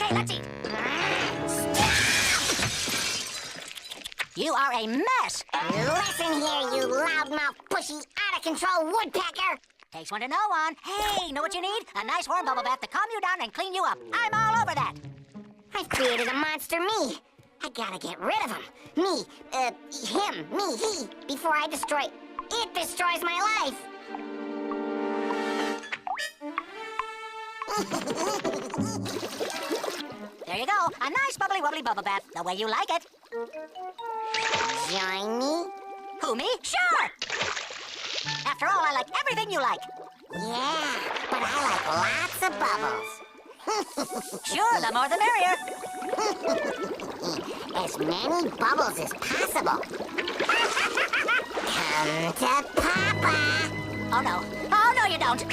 Okay, let's eat. You are a mess. Listen here, you loudmouth, pushy, out-of-control woodpecker. Takes one to know one. Hey, know what you need? A nice warm bubble bath to calm you down and clean you up. I'm all over that. I've created a monster me. I gotta get rid of him. Me, him, me, he, before I destroy... It destroys my life. There you go. A nice bubbly wobbly bubble bath, the way you like it. Join me? Who, me? Sure! After all, I like everything you like. Yeah, but I like lots of bubbles. Sure, the more the merrier. As many bubbles as possible. Come to Papa. Oh, no. Oh, no, you don't.